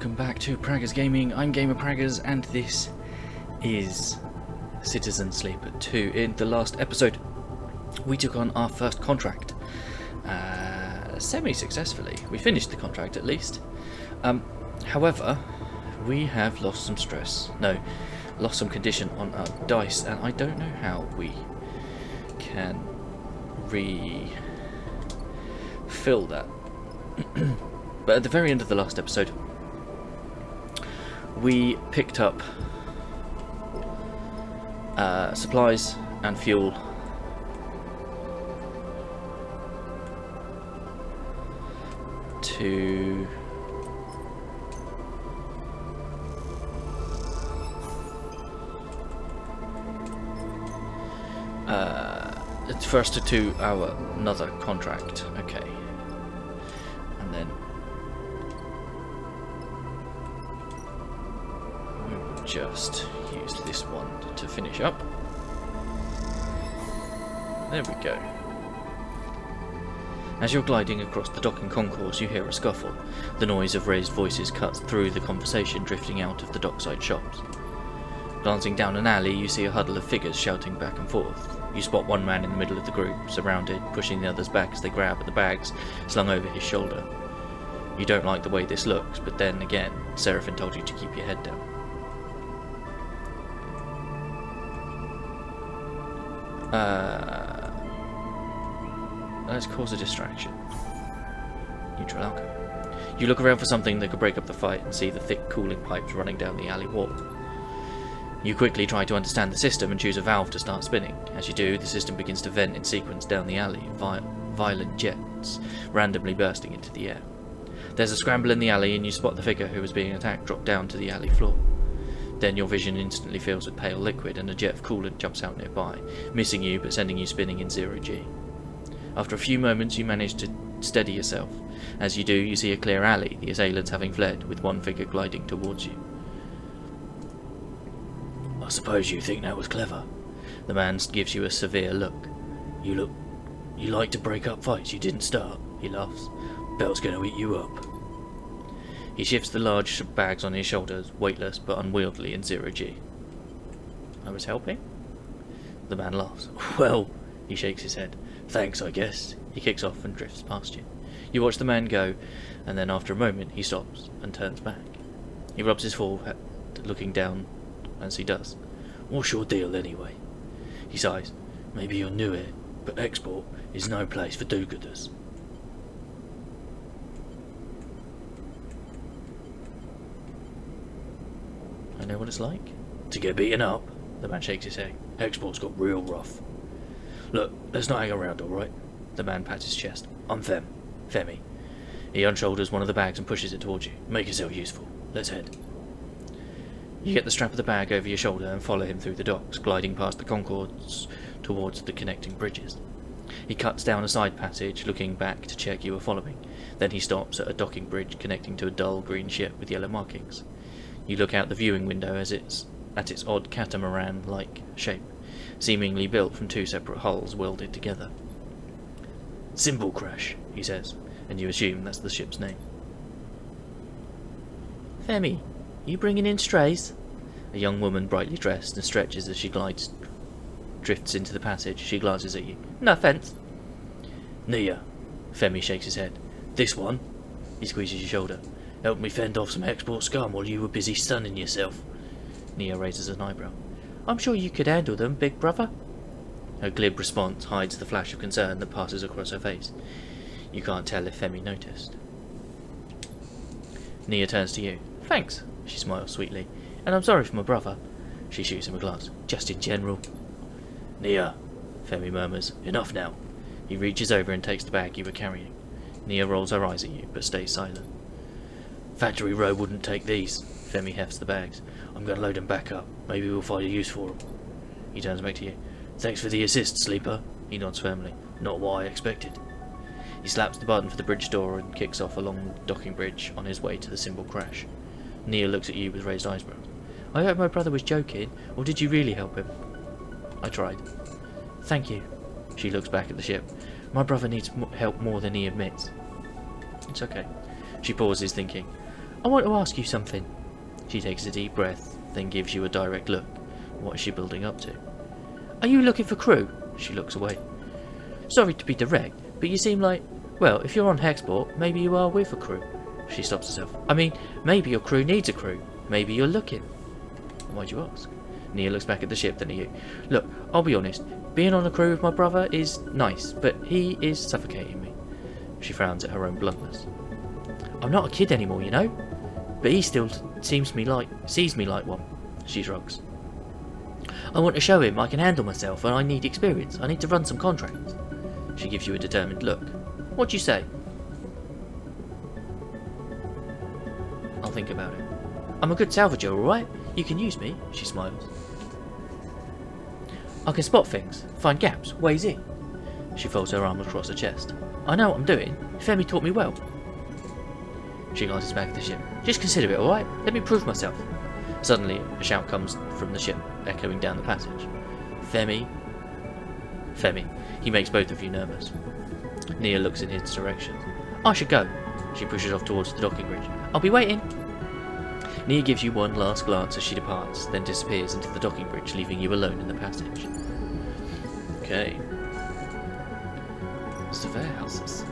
welcome back to Praggers Gaming. I'm Gamer Praggers, and this is Citizen Sleeper 2. In the last episode, we took on our first contract, semi-successfully. We finished the contract, at least. However, we have lost some lost some condition on our dice, and I don't know how we can refill that. But at the very end of the last episode, we picked up supplies and fuel to first to our another contract. Okay, and then we will just use this one to finish up. There we go. As you're gliding across the docking concourse, you hear a scuffle. The noise of raised voices cuts through the conversation drifting out of the dockside shops. Glancing down an alley, you see a huddle of figures shouting back and forth. You spot one man in the middle of the group, surrounded, pushing the others back as they grab at the bags slung over his shoulder. You don't like the way this looks, but then again, Seraphim told you to keep your head down. Let's cause a distraction. Neutral alcohol. You look around for something that could break up the fight and see the thick cooling pipes running down the alley wall. You quickly try to understand the system and choose a valve to start spinning. As you do, the system begins to vent in sequence down the alley, violent jets randomly bursting into the air. There's a scramble in the alley and you spot the figure who was being attacked drop down to the alley floor. Then your vision instantly fills with pale liquid and a jet of coolant jumps out nearby, missing you but sending you spinning in 0G. After a few moments you manage to steady yourself. As you do, you see a clear alley, the assailants having fled, with one figure gliding towards you. I suppose you think that was clever. The man gives you a severe look. You like to break up fights you didn't start, he laughs. Belt's gonna eat you up. He shifts the large bags on his shoulders, weightless but unwieldy in 0G. I was helping? The man laughs. Well, he shakes his head. Thanks, I guess. He kicks off and drifts past you. You watch the man go, and then after a moment he stops and turns back. He rubs his forehead, looking down as he does. What's your deal anyway? He sighs. Maybe you're new here, but export is no place for do-gooders. I know what it's like. To get beaten up? The man shakes his head. Export's got real rough. Look, let's not hang around, alright? The man pats his chest. I'm Femi. He unshoulders one of the bags and pushes it towards you. Make yourself useful. Let's head. You get the strap of the bag over your shoulder and follow him through the docks, gliding past the concourse towards the connecting bridges. He cuts down a side passage, looking back to check you are following. Then he stops at a docking bridge connecting to a dull green ship with yellow markings. You look out the viewing window at its odd catamaran-like shape, seemingly built from two separate hulls welded together. Symbol crash, he says, and you assume that's the ship's name. Femi, you bringing in strays? A young woman, brightly dressed and stretches as she drifts into the passage. She glances at you. No offence. Nia, Femi shakes his head. This one? He squeezes your shoulder. Helped me fend off some export scum while you were busy sunning yourself. Nia raises an eyebrow. I'm sure you could handle them, big brother. Her glib response hides the flash of concern that passes across her face. You can't tell if Femi noticed. Nia turns to you. Thanks, she smiles sweetly. And I'm sorry for my brother. She shoots him a glance. Just in general. Nia, Femi murmurs. Enough now. He reaches over and takes the bag you were carrying. Nia rolls her eyes at you, but stays silent. Factory Row wouldn't take these. Femi hefts the bags. I'm going to load them back up. Maybe we'll find a use for them. He turns back to you. Thanks for the assist, Sleeper. He nods firmly. Not what I expected. He slaps the button for the bridge door and kicks off along the docking bridge on his way to the symbol crash. Nia looks at you with raised eyebrows. I hope my brother was joking, or did you really help him? I tried. Thank you. She looks back at the ship. My brother needs help more than he admits. It's okay. She pauses, thinking. I want to ask you something. She takes a deep breath, then gives you a direct look. What is she building up to? Are you looking for crew? She looks away. Sorry to be direct, but you seem like... Well, if you're on Hexport, maybe you are with a crew. She stops herself. I mean, maybe your crew needs a crew. Maybe you're looking. Why'd you ask? Nia looks back at the ship, then at you. Look, I'll be honest. Being on a crew with my brother is nice, but he is suffocating me. She frowns at her own bluntness. I'm not a kid anymore, you know? But he still sees me like one. She shrugs. I want to show him I can handle myself and I need experience. I need to run some contracts. She gives you a determined look. What'd you say? I'll think about it. I'm a good salvager, alright? You can use me. She smiles. I can spot things, find gaps, ways in. She folds her arms across her chest. I know what I'm doing. Femi taught me well. She glances back at the ship. Just consider it, alright? Let me prove myself. Suddenly, a shout comes from the ship, echoing down the passage. Femi. Femi. He makes both of you nervous. Nia looks in his direction. I should go. She pushes off towards the docking bridge. I'll be waiting. Nia gives you one last glance as she departs, then disappears into the docking bridge, leaving you alone in the passage. Okay. Surveyor houses.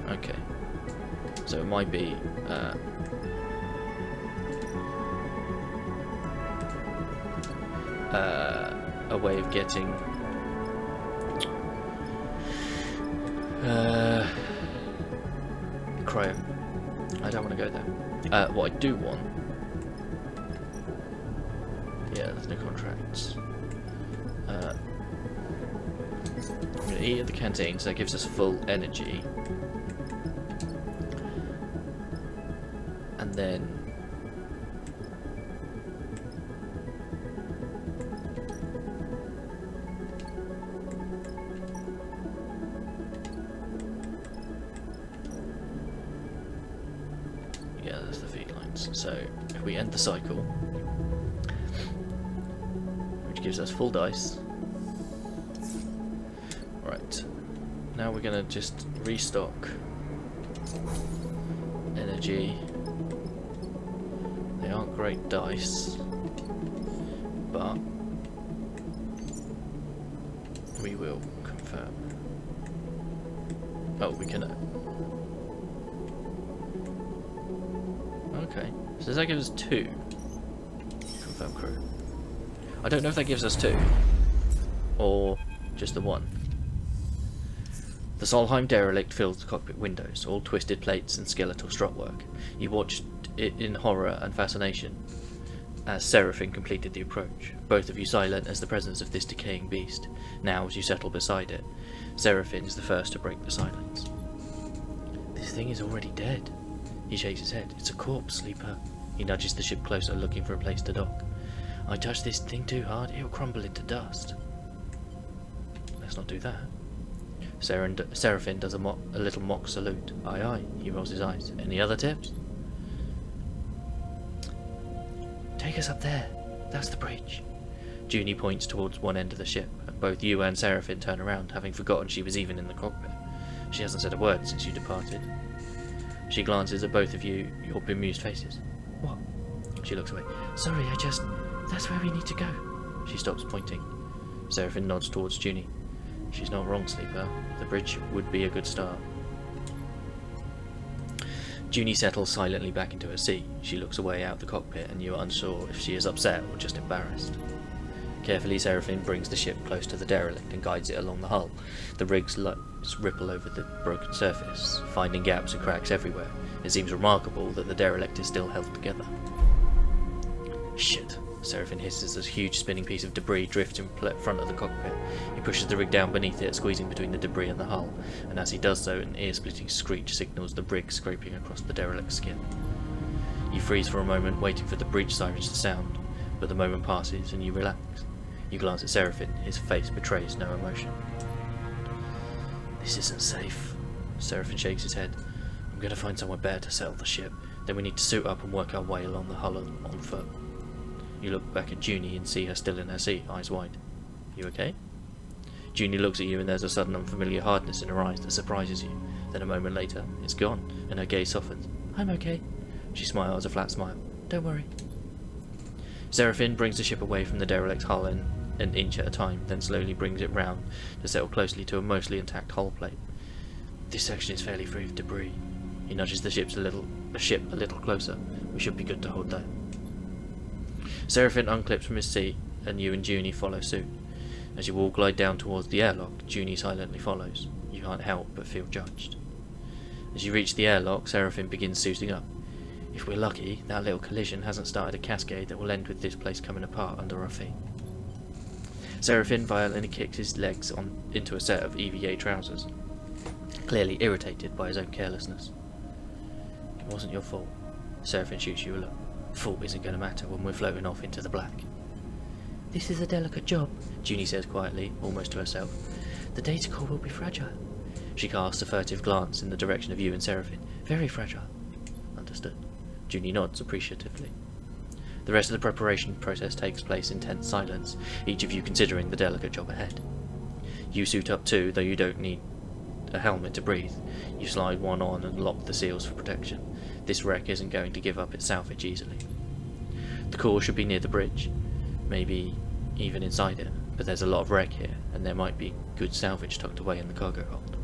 Okay. So it might be a way of getting cryo. I don't want to go there. What I do want, yeah, there's no contracts. I'm going to eat at the canteen, so that gives us full energy. And then yeah, there's the feed lines. So if we end the cycle, which gives us full dice. Right. Now we're gonna just restock energy. They aren't great dice, but we will confirm. Oh, we can. Okay, so does that give us 2? Confirm crew. I don't know if that gives us 2 or just the 1. The Solheim derelict fills the cockpit windows, all twisted plates and skeletal strutwork. You watched it in horror and fascination as Seraphim completed the approach, both of you silent as the presence of this decaying beast. Now, as you settle beside it, Seraphim is the first to break the silence. This thing is already dead. He shakes his head. It's a corpse, sleeper. He nudges the ship closer, looking for a place to dock. I touch this thing too hard, it'll crumble into dust. Let's not do that. Seraphim does a little mock salute. Aye aye, he rolls his eyes. Any other tips? Take us up there. That's the bridge. Junie points towards one end of the ship, and both you and Seraphim turn around, having forgotten she was even in the cockpit. She hasn't said a word since you departed. She glances at both of you, your bemused faces. What? She looks away. Sorry, that's where we need to go. She stops pointing. Seraphim nods towards Junie. She's not wrong, sleeper. The bridge would be a good start. Junie settles silently back into her seat. She looks away out the cockpit, and you are unsure if she is upset or just embarrassed. Carefully, Seraphim brings the ship close to the derelict and guides it along the hull. The rig's lights ripple over the broken surface, finding gaps and cracks everywhere. It seems remarkable that the derelict is still held together. Shit. Seraphim hisses as a huge spinning piece of debris drifts in front of the cockpit. He pushes the rig down beneath it, squeezing between the debris and the hull, and as he does so, an ear-splitting screech signals the rig scraping across the derelict's skin. You freeze for a moment, waiting for the breach sirens to sound, but the moment passes and you relax. You glance at Seraphim. His face betrays no emotion. This isn't safe. Seraphim shakes his head. I'm going to find somewhere better to settle the ship. Then we need to suit up and work our way along the hull on foot. You look back at Junie and see her still in her seat, eyes wide. You okay? Junie looks at you and there's a sudden unfamiliar hardness in her eyes that surprises you. Then a moment later, it's gone, and her gaze softens. I'm okay. She smiles a flat smile. Don't worry. Seraphine brings the ship away from the derelict hull an inch at a time, then slowly brings it round to settle closely to a mostly intact hull plate. This section is fairly free of debris. He nudges the ship a little closer. We should be good to hold there. Seraphine unclips from his seat, and you and Junie follow suit. As you all glide down towards the airlock, Junie silently follows. You can't help but feel judged. As you reach the airlock, Seraphine begins suiting up. If we're lucky, that little collision hasn't started a cascade that will end with this place coming apart under our feet. Seraphine violently kicks his legs into a set of EVA trousers, clearly irritated by his own carelessness. It wasn't your fault. Seraphine shoots you a look. Fault isn't going to matter when we're floating off into the black. This is a delicate job, Junie says quietly, almost to herself. The data core will be fragile. She casts a furtive glance in the direction of you and Seraphine. Very fragile. Understood. Junie nods appreciatively. The rest of the preparation process takes place in tense silence, each of you considering the delicate job ahead. You suit up too, though you don't need a helmet to breathe. You slide one on and lock the seals for protection. This wreck isn't going to give up its salvage easily. The core should be near the bridge, maybe even inside it, but there's a lot of wreck here, and there might be good salvage tucked away in the cargo hold.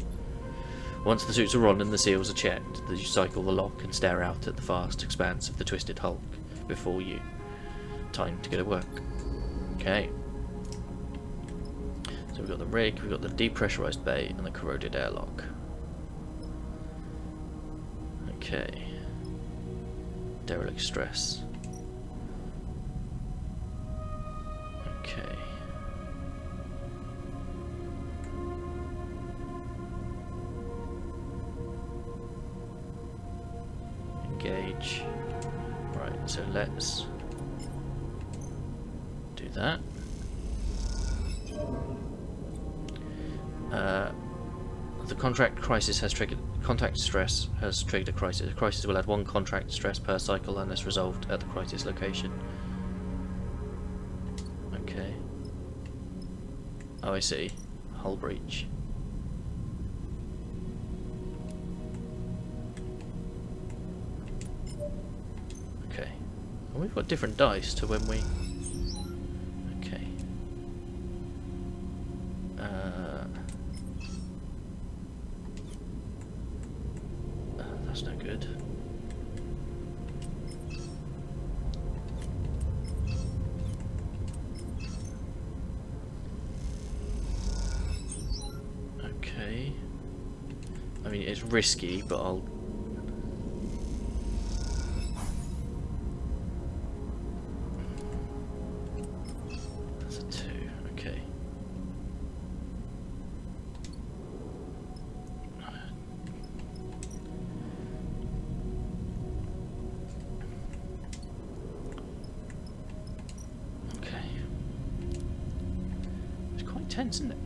Once the suits are on and the seals are checked, you cycle the lock and stare out at the vast expanse of the twisted hulk before you. Time to go to work. Okay. So we've got the rig, we've got the depressurized bay, and the corroded airlock. Okay. Derelict stress. Okay. Engage. Right, so let's do that. The contract stress has triggered a crisis. A crisis will add one contract stress per cycle unless resolved at the crisis location. Okay. Oh, I see. Hull breach. Okay. Well, we've got different dice to when we... Okay. That's no good. Okay. I mean, it's risky, but I'll... That's a 2, okay. Okay. It's quite tense, isn't it?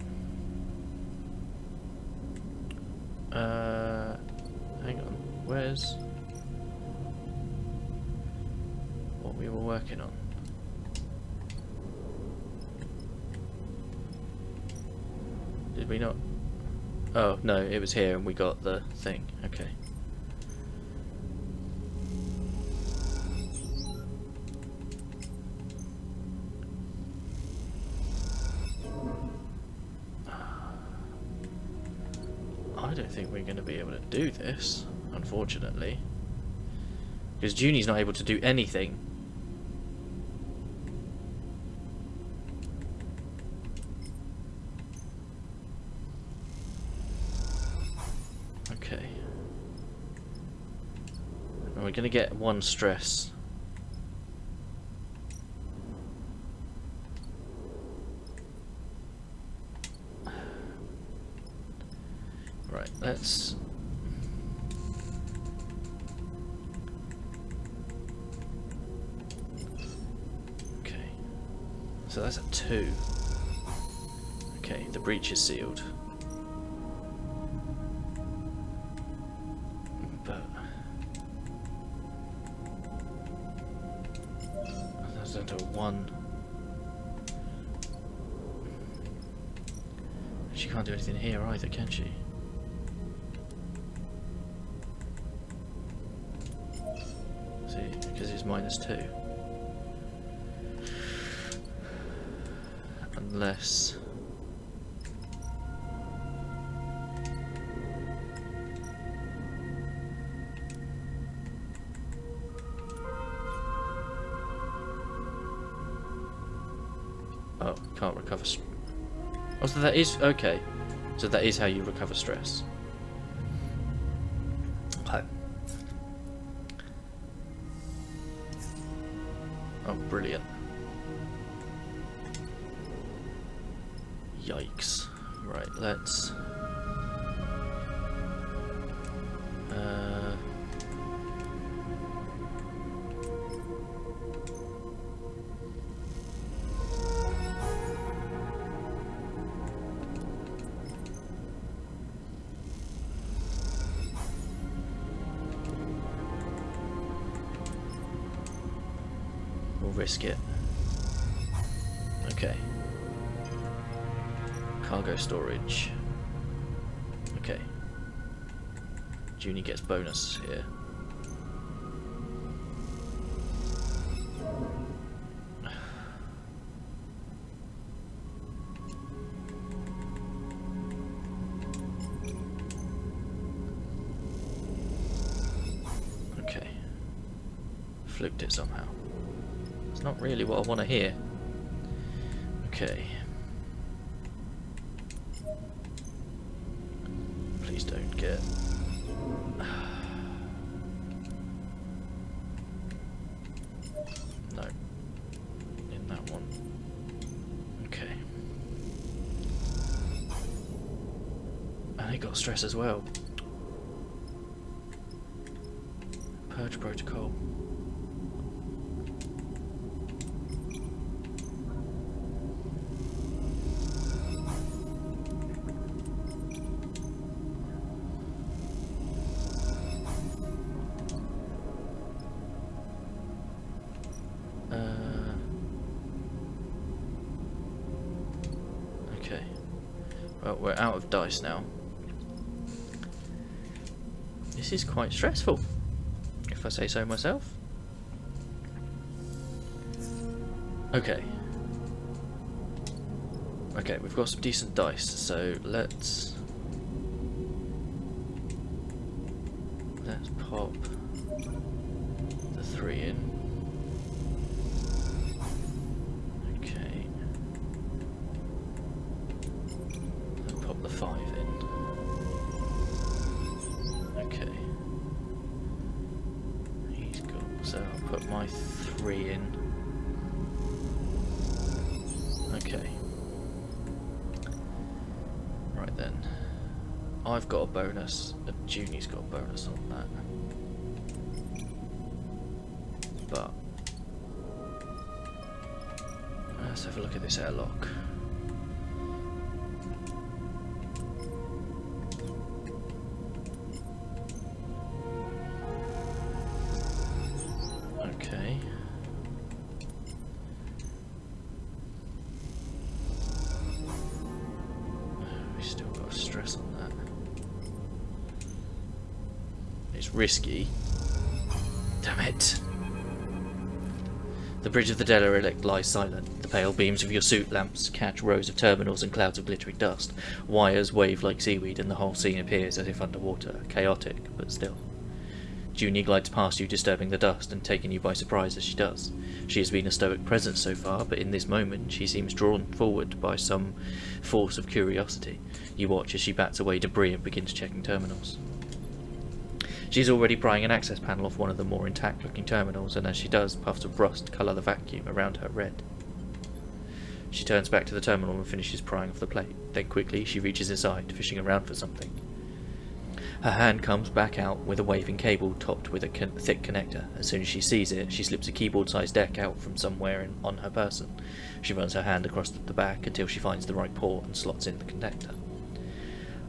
Hang on, where's what we were working on? Did we not? Oh, no, it was here and we got the thing. Okay. I don't think we're going to be able to do this, unfortunately. Because Junie's not able to do anything. Okay. And we're going to get one stress. Right, let's... Okay. So that's a 2. Okay, the breach is sealed. But... That's down to a 1. She can't do anything here either, can she? See, because it's -2. Unless... Oh, can't recover. Oh, so that is okay. So that is how you recover stress. Okay. Oh, brilliant. Yikes. Right, let's... We'll risk it. Okay. Cargo storage. Okay. Junie gets bonus here. Okay. Fluked it somehow. It's not really what I want to hear. Okay. Please don't get... No. In that one. Okay. And it got stress as well. Purge protocol. Okay. Well, we're out of dice now. This is quite stressful, if I say so myself. Okay. Okay, we've got some decent dice, so let's pop the 3 in. Okay. Then pop the 5 in. Okay. He's got, so I'll put my 3 in. Okay. Right then. I've got a bonus, and Junie's got a bonus on that. But let's have a look at this airlock. Okay. We still got stress on that. It's risky. Damn it. The bridge of the derelict lies silent. The pale beams of your suit lamps catch rows of terminals and clouds of glittering dust. Wires wave like seaweed and the whole scene appears as if underwater. Chaotic, but still. Junie glides past you, disturbing the dust and taking you by surprise as she does. She has been a stoic presence so far, but in this moment she seems drawn forward by some force of curiosity. You watch as she bats away debris and begins checking terminals. She's already prying an access panel off one of the more intact looking terminals, and as she does, puffs of rust colour the vacuum around her red. She turns back to the terminal and finishes prying off the plate. Then quickly she reaches inside, fishing around for something. Her hand comes back out with a waving cable topped with a thick connector. As soon as she sees it, she slips a keyboard-sized deck out from somewhere on her person. She runs her hand across the back until she finds the right port and slots in the connector.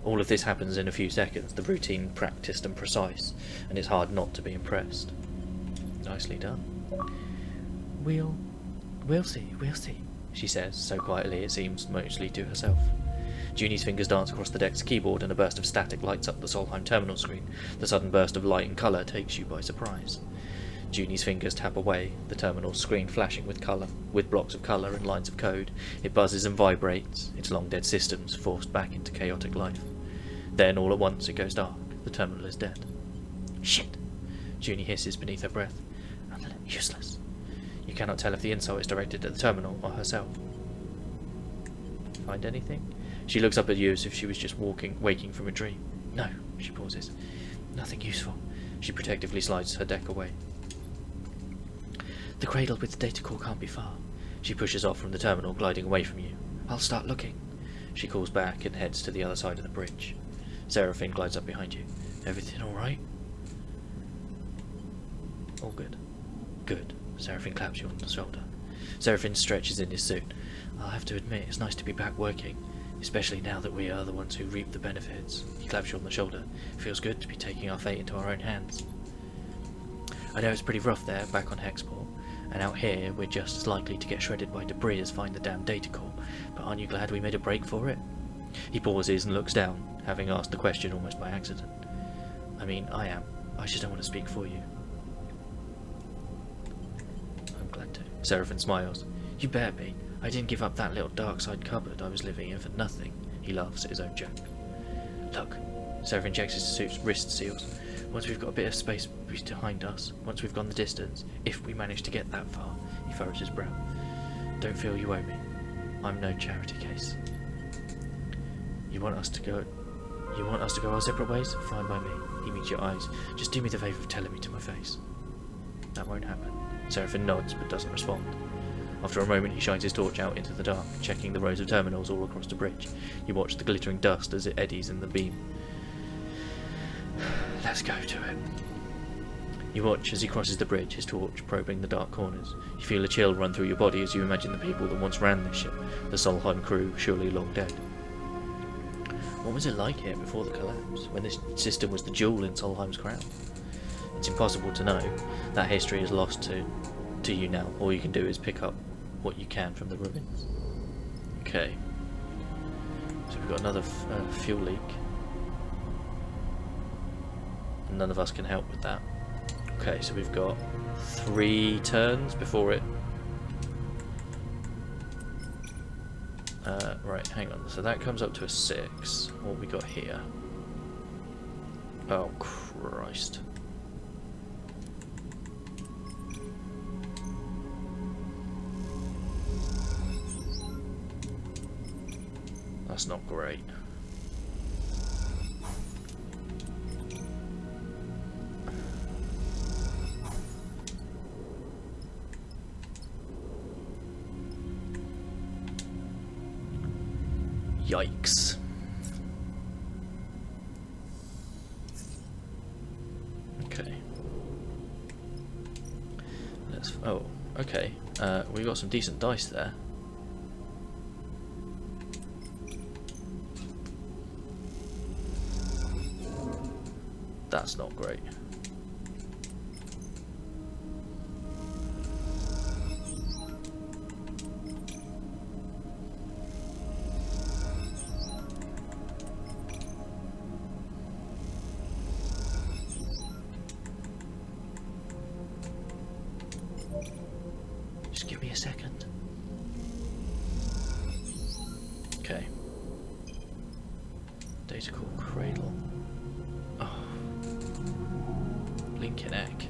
All of this happens in a few seconds, the routine practiced and precise, and it's hard not to be impressed. Nicely done. We'll see, she says, so quietly it seems mostly to herself. Junie's fingers dance across the deck's keyboard and a burst of static lights up the Solheim terminal screen. The sudden burst of light and colour takes you by surprise. Junie's fingers tap away, the terminal screen flashing with blocks of colour and lines of code. It buzzes and vibrates, its long-dead systems forced back into chaotic life. Then, all at once, it goes dark. The terminal is dead. Shit! Junie hisses beneath her breath. Useless. You cannot tell if the insult is directed at the terminal or herself. Find anything? She looks up at you as if she was just waking from a dream. No, she pauses. Nothing useful. She protectively slides her deck away. The cradle with the data core can't be far. She pushes off from the terminal, gliding away from you. I'll start looking. She calls back and heads to the other side of the bridge. Seraphine glides up behind you. Everything alright? All good. Good. Seraphine claps you on the shoulder. Seraphine stretches in his suit. I'll have to admit, it's nice to be back working, especially now that we are the ones who reap the benefits. He claps you on the shoulder. It feels good to be taking our fate into our own hands. I know it's pretty rough there, back on Hexport, and out here we're just as likely to get shredded by debris as find the damn data core, but aren't you glad we made a break for it? He pauses and looks down, having asked the question almost by accident. I mean, I am. I just don't want to speak for you. I'm glad to. Seraphine smiles. You better be. I didn't give up that little dark side cupboard I was living in for nothing. He laughs at his own joke. Look. Seraphine checks his suit's wrist seals. Once we've got a bit of space behind us, once we've gone the distance, if we manage to get that far, he furrows his brow. Don't feel you owe me. I'm no charity case. You want us to go our separate ways? Fine by me. He meets your eyes. Just do me the favour of telling me to my face. That won't happen. Seraphine nods but doesn't respond. After a moment he shines his torch out into the dark, checking the rows of terminals all across the bridge. You watch the glittering dust as it eddies in the beam. Let's go to it. You watch as he crosses the bridge, his torch probing the dark corners. You feel a chill run through your body as you imagine the people that once ran this ship, the Solheim crew, surely long dead. What was it like here before the collapse, when this system was the jewel in Solheim's crown? It's impossible to know. That history is lost to you now. All you can do is pick up what you can from the ruins. Okay. So we've got another fuel leak. None of us can help with that. Okay, so we've got 3 turns before it... right, hang on. So that comes up to a 6. What we got here? Oh, Christ. That's not great. Yikes. Okay. Let's... oh, okay. We got some decent dice there. That's not great. Just give me a second. Okay. Data core cradle. Oh. Blinking heck.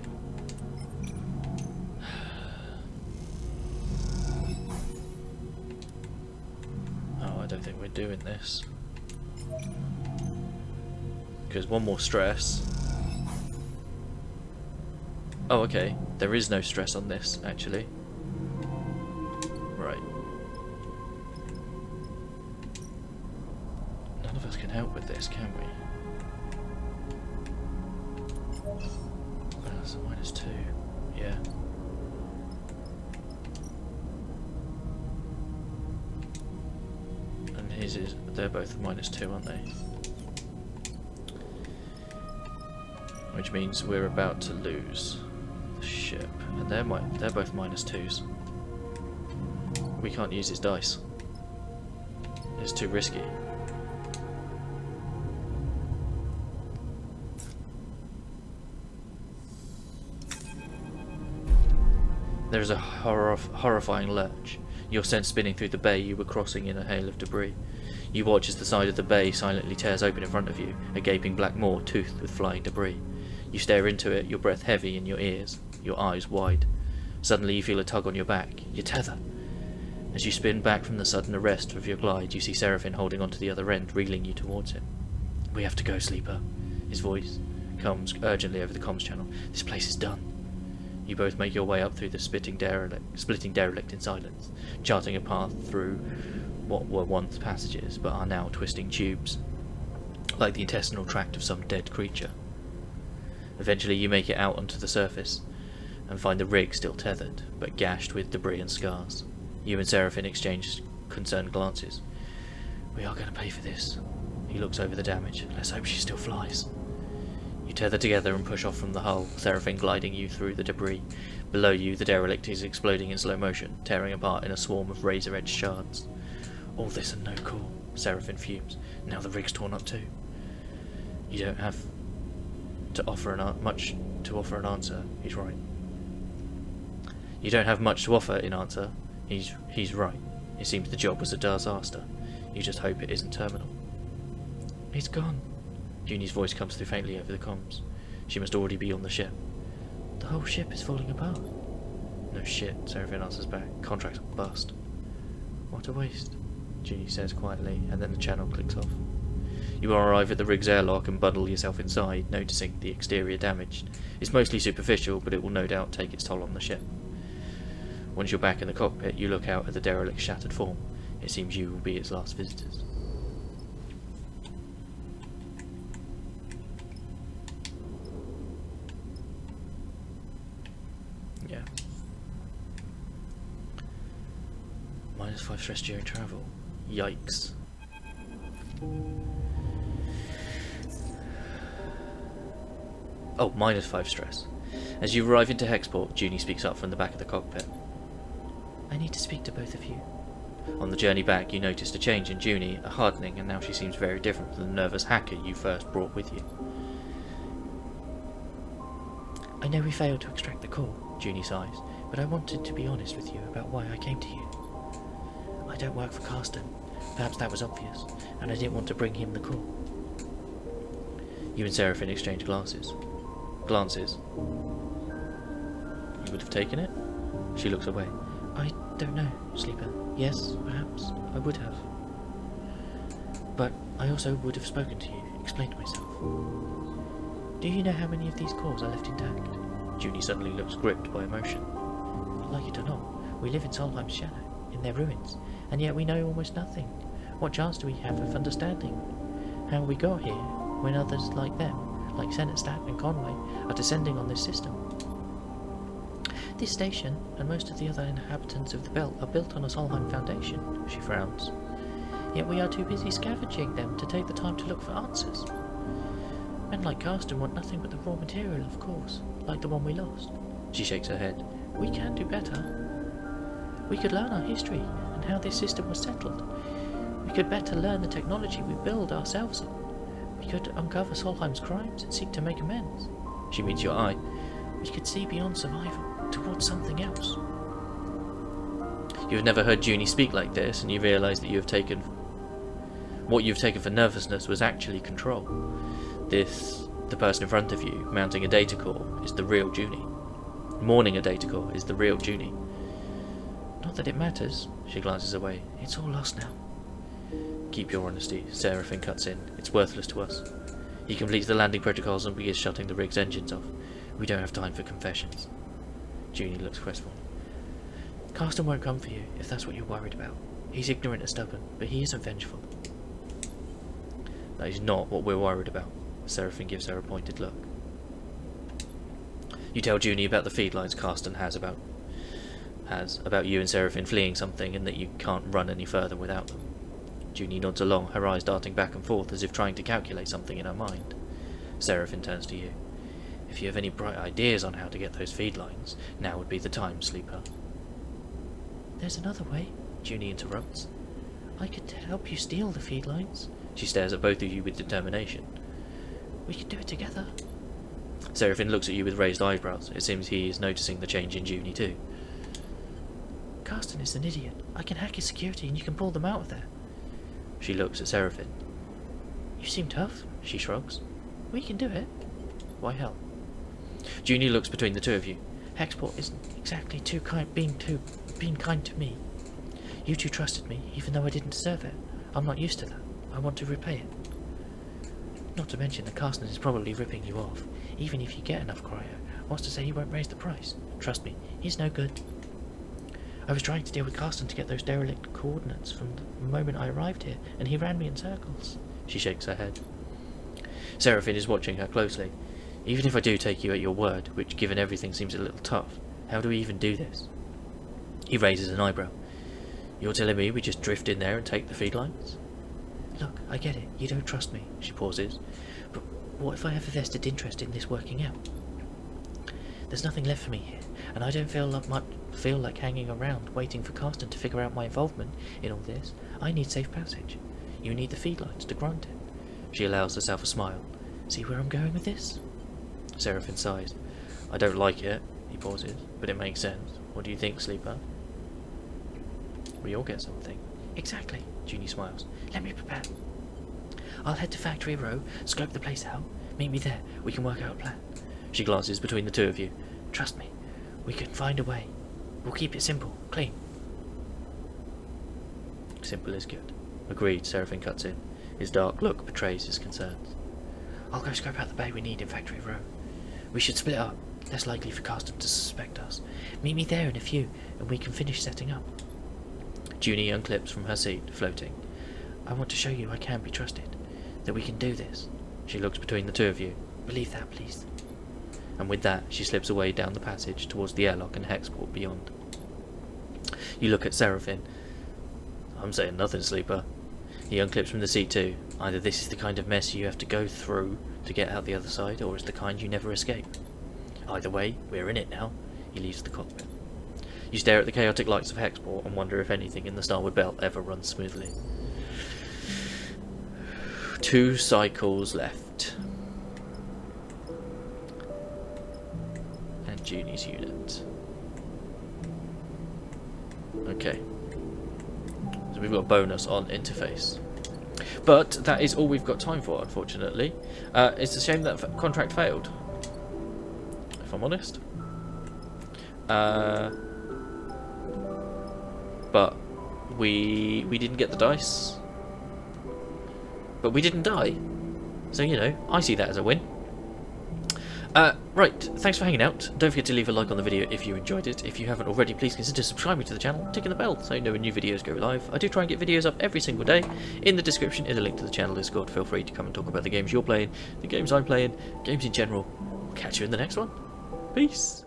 Oh, I don't think we're doing this. Because one more stress. Oh, okay. There is no stress on this, actually. Right. None of us can help with this, can we? That's a -2. Yeah. And his is... they're both -2, aren't they? Which means we're about to lose the ship. And they're both -2s. We can't use his dice. It's too risky. There is a horrifying lurch. Your sense spinning through the bay you were crossing in a hail of debris. You watch as the side of the bay silently tears open in front of you, a gaping black maw toothed with flying debris. You stare into it, your breath heavy in your ears, your eyes wide. Suddenly you feel a tug on your back, your tether. As you spin back from the sudden arrest of your glide, you see Seraphim holding onto the other end, reeling you towards him. "We have to go, Sleeper." His voice comes urgently over the comms channel. "This place is done." You both make your way up through the splitting derelict in silence, charting a path through what were once passages, but are now twisting tubes, like the intestinal tract of some dead creature. Eventually you make it out onto the surface, and find the rig still tethered, but gashed with debris and scars. You and Seraphim exchange concerned glances. "We are going to pay for this." He looks over the damage. "Let's hope she still flies." You tether together and push off from the hull, Seraphim gliding you through the debris. Below you, the derelict is exploding in slow motion, tearing apart in a swarm of razor-edged shards. "All this and no call," Seraphim fumes. "Now the rig's torn up too." You don't have to offer much to offer an answer. He's right. You don't have much to offer in answer. He's right. It seems the job was a disaster. You just hope it isn't terminal. "It's gone." Junie's voice comes through faintly over the comms. She must already be on the ship. "The whole ship is falling apart." "No shit," Seraphim answers back. "Contract's a bust." "What a waste," Junie says quietly, and then the channel clicks off. You arrive at the rig's airlock and bundle yourself inside, noticing the exterior damaged. It's mostly superficial, but it will no doubt take its toll on the ship. Once you're back in the cockpit, you look out at the derelict's shattered form. It seems you will be its last visitors. Yeah. -5 stress during travel. Yikes. Oh, -5 stress. As you arrive into Hexport, Junie speaks up from the back of the cockpit. "I need to speak to both of you." On the journey back, you noticed a change in Junie, a hardening, and now she seems very different from the nervous hacker you first brought with you. "I know we failed to extract the core," Junie sighs, "but I wanted to be honest with you about why I came to you. I don't work for Karsten. Perhaps that was obvious, and I didn't want to bring him the core." You and Seraphim exchange glances. "You would have taken it?" She looks away. "I don't know, Sleeper. Yes, perhaps, I would have. But I also would have spoken to you, explained myself. Do you know how many of these cores are left intact?" Junie suddenly looks gripped by emotion. "Like it or not, we live in Solheim's shadow, in their ruins, and yet we know almost nothing. What chance do we have of understanding how we got here when others like them, like Senatstadt and Conway, are descending on this system? This station, and most of the other inhabitants of the belt, are built on a Solheim foundation," she frowns. "Yet we are too busy scavenging them to take the time to look for answers. Men like Karsten want nothing but the raw material, of course, like the one we lost." She shakes her head. "We can do better. We could learn our history and how this system was settled. We could better learn the technology we build ourselves on. We could uncover Solheim's crimes and seek to make amends." She meets your eye. "We could see beyond survival, towards something else." You have never heard Junie speak like this, and you realise that what you've taken for nervousness was actually control. The person in front of you, mounting a data core, is the real Junie. Mourning a data core is the real Junie. "Not that it matters," she glances away. "It's all lost now." "Keep your honesty," Seraphim cuts in. "It's worthless to us." He completes the landing protocols and begins shutting the rig's engines off. "We don't have time for confessions." Junie looks crestfallen. "Karsten won't come for you, if that's what you're worried about. He's ignorant and stubborn, but he isn't vengeful." "That is not what we're worried about." Seraphim gives her a pointed look. You tell Junie about the feed lines Karsten has about you and Seraphim fleeing something, and that you can't run any further without them. Junie nods along, her eyes darting back and forth as if trying to calculate something in her mind. Seraphim turns to you. "If you have any bright ideas on how to get those feed lines, now would be the time, Sleeper." "There's another way," Junie interrupts. "I could help you steal the feed lines." She stares at both of you with determination. "We could do it together." Seraphim looks at you with raised eyebrows. It seems he is noticing the change in Junie too. Carsten is an idiot. I can hack his security and you can pull them out of there. She looks at Seraphine. You seem tough, she shrugs. We can do it. Why hell? Junie looks between the two of you. Hexport isn't exactly being kind to me. You two trusted me, even though I didn't deserve it. I'm not used to that. I want to repay it. Not to mention that Carsten is probably ripping you off. Even if you get enough cryo, wants to say he won't raise the price. Trust me, he's no good. I was trying to deal with Carsten to get those derelict coordinates from the moment I arrived here, and he ran me in circles. She shakes her head. Seraphine is watching her closely. Even if I do take you at your word, which given everything seems a little tough, how do we even do this? He raises an eyebrow. You're telling me we just drift in there and take the feed lines? Look, I get it. You don't trust me. She pauses. But what if I have a vested interest in this working out? There's nothing left for me here, and I don't feel like hanging around waiting for Carsten to figure out my involvement in all this. I need safe passage. You need the feed lines to grant it. She allows herself a smile. See where I'm going with this? Seraphine sighs. I don't like it, he pauses, but it makes sense. What do you think, Sleeper? We all get something. Exactly, Junie smiles. Let me prepare. I'll head to Factory Row, scope the place out. Meet me there. We can work out a plan. She glances between the two of you. Trust me. We can find a way. We'll keep it simple, clean. Simple is good. Agreed, Seraphine cuts in. His dark look betrays his concerns. I'll go scope out the bay we need in Factory Row. We should split up. Less likely for Carsten to suspect us. Meet me there in a few, and we can finish setting up. Junie unclips from her seat, floating. I want to show you I can be trusted. That we can do this. She looks between the two of you. Believe that, please. And with that, she slips away down the passage towards the airlock and hexport beyond. You look at Seraphine. I'm saying nothing, Sleeper. He unclips from the seat too. Either this is the kind of mess you have to go through to get out the other side, or it's the kind you never escape. Either way, we're in it now. He leaves the cockpit. You stare at the chaotic lights of Hexport and wonder if anything in the Starward Belt ever runs smoothly. 2 cycles left. And Junie's unit. Okay. So we've got a bonus on interface. But that is all we've got time for, unfortunately. It's a shame that contract failed, if I'm honest. But we didn't get the dice. But we didn't die. So, you know, I see that as a win. Right, thanks for hanging out. Don't forget to leave a like on the video if you enjoyed it. If you haven't already, please consider subscribing to the channel, ticking the bell so you know when new videos go live. I do try and get videos up every single day. In the description is a link to the channel Discord. Feel free to come and talk about the games you're playing, the games I'm playing, games in general. Catch you in the next one. Peace.